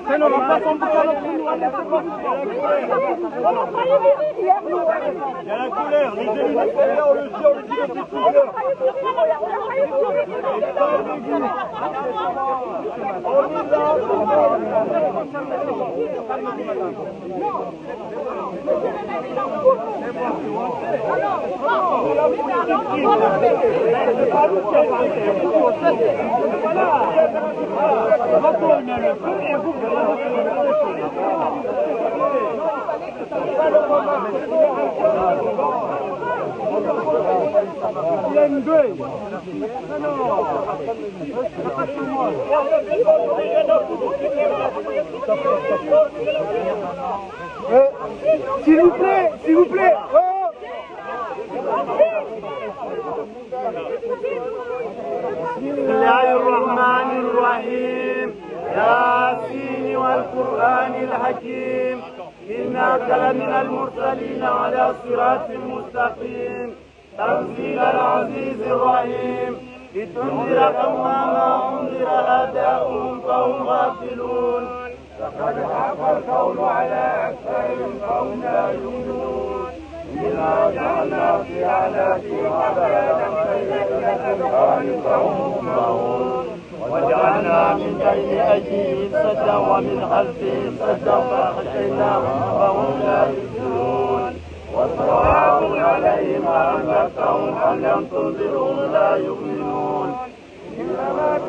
Ça n'aura pas son bouton. Il y a la colère, les élus de colère, on le dit depuis tout à l'heure. S'il vous plaît, s'il vous plaît. بسم الله الرحمن الرحيم ياسين والقرآن الحكيم إنك لمن المرسلين على صراط مستقيم تنزيل العزيز الرحيم لتنذر قوما ما أنذر آباؤهم فهم غافلون لقد حق القول على أكثرهم فهم لا يؤمنون إنا جعلنا في أعناقهم أغلالا فهي فهم مقمحون وجعلنا من بين أيديهم سدا ومن خلفهم سدا فأغشيناهم فهم لا يبصرون وسواء عليهم أأنذرتهم أم لم تنذرهم لا يؤمنون إنما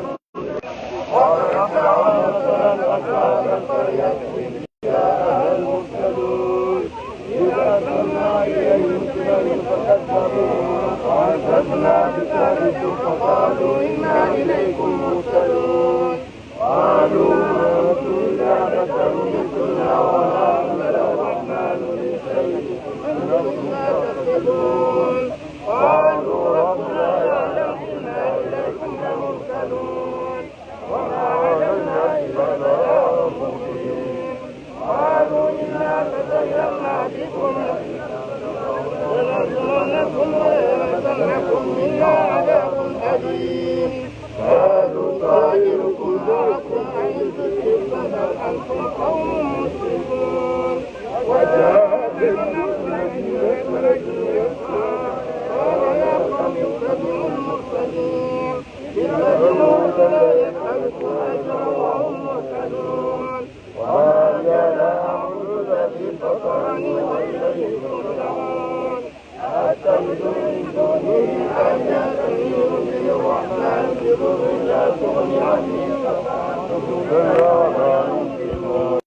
وأنزلنا بذلك فقالوا إنا إليكم مرسلون قالوا أنتم إلا بشر مثلنا وما أنزل الرحمن من شيء أنتم تتخذون قالوا ربنا يعلم إنا إليكم لمرسلون وما علمنا إلا البلاغ المبين قالوا إنا تطيرنا بكم ولنبلونكم ويمسنكم منا عذاب أليم قالوا طائركم معكم أن ذكرتم بل أنتم قوم مسرفون وجاء بالمرسلين رجل يسعى قال يا قوم اتبعوا المرسلين إن الجنود لا يسألكم أجرا وهم مهتدون قال لا أعبد الذي فطرني وإليه ترجعون أتخذ من دونه آلهة يؤتي الرحمن بضر لا تغن عني شفاعتهم ولا ينقذون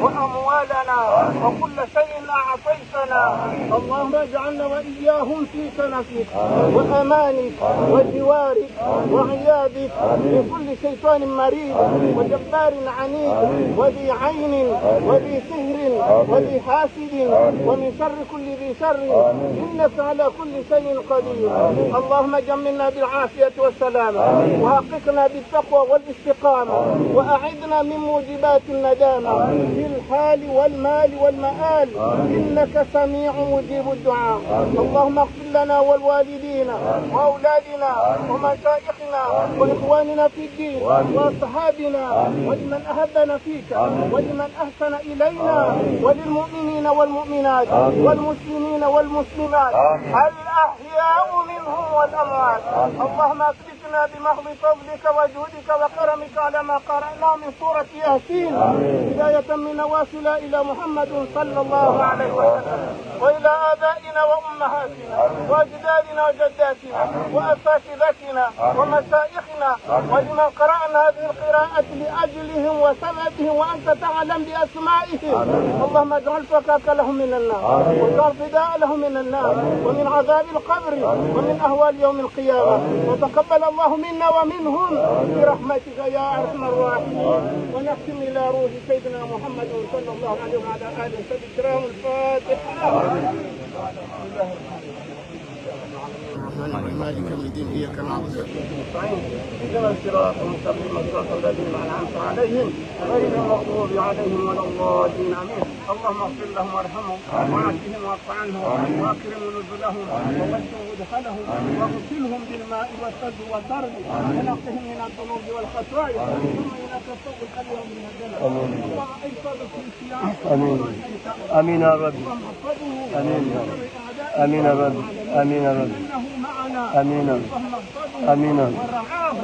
وأموالنا وكل شيء أعطيتنا اللهم اجعلنا وإياهم في كنفك وأمانك وجوارك وعيادك من كل شيطان مريض وجبار عنيد وذي عين وذي سهر وذي حاسد ومن شر كل ذي شر إنك على كل شيء قدير اللهم جملنا بالعافية والسلامة وحققنا بالتقوى والاستقامة وأعذنا من موجبات الندامة في الحال والمال والمآل إنك سميع مجيب الدعاء اللهم اغفر لنا والوالدين وأولادنا ومشايخنا وإخواننا في الدين وأصحابنا ولمن أحبنا فيك ولمن أحسن إلينا وللمؤمنين والمؤمنات والمسلمين والمسلمات الأحياء منهم والأموات. اللهم أكرمنا بمحض فضلك وجودك وكرمك على ما قرأنا من سورة ياسين بداية من نواصل إلى محمد صلى الله عليه وسلم وإلى آبائنا وأمهاتنا وأجدادنا وجداتنا وأساتذتنا ومشايخنا ولمن قرأنا هذه القراءة لأجلهم وسببهم وأنت تعلم بأسمائهم. اللهم اجعل فكاك لهم من النار واجعل فداء لهم من النار ومن عذاب القبر ومن أهوال يوم القيامة، وتقبل الله منا ومنهم برحمتك يا أرحم الراحمين. ونختم إلى روح سيدنا محمد صلى الله عليه وعلى آله وصحبه الكرام. الفاتحة. مالك يوم الدين إياك نعبد وإياك نستعين اهدنا الصراط المستقيم صراط الذين أنعمت عليهم غير المغضوب عليهم ولا الضالين آمين. اللهم اغفر لهم وارحمهم وعافهم واعف عنهم واكرم نزلهم ووسع مدخلهم واغسلهم بالماء والثلج والبرد ونقهم من الذنوب والخطايا ثم إنك تغفر اليوم من الجنة. اللهم احفظ في الصيام. آمين يا رب. آمين آمين يا رب. آمين يا رب. آمين آمين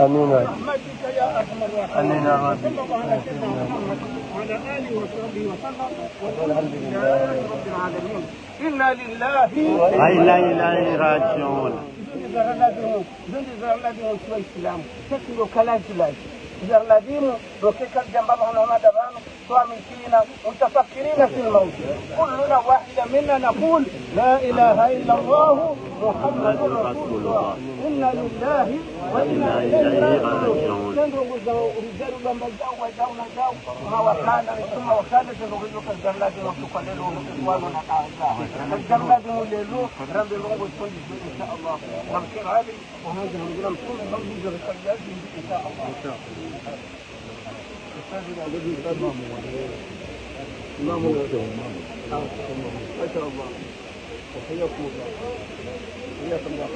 آمين برحمتك يا أرحم الراحمين. آمين يا رب. صلى الله على سيدنا محمد وعلى آله وصحبه وسلم والحمد لله رب العالمين. إنا لله وإنا إليه راجعون. زرلادين وكيك الجنب هنا دبان صامتين متفكرين في الموت. كلنا واحدة منا نقول لا إله إلا الله محمد رسول الله. إنا لله وإنا إليه راجعون. رجال لما جاءوا وداونا جاءوا ما وكان ثم وكان سنغيظك الزرلادين وتقللوا إخواننا أعزاء الزرلادين وليلو رب الغوب الكل إن شاء الله. نمشي علي وهذا الغلام كل موجود الرجال إن شاء الله. إمام ما شاء الله وحياكم الله حياكم الله.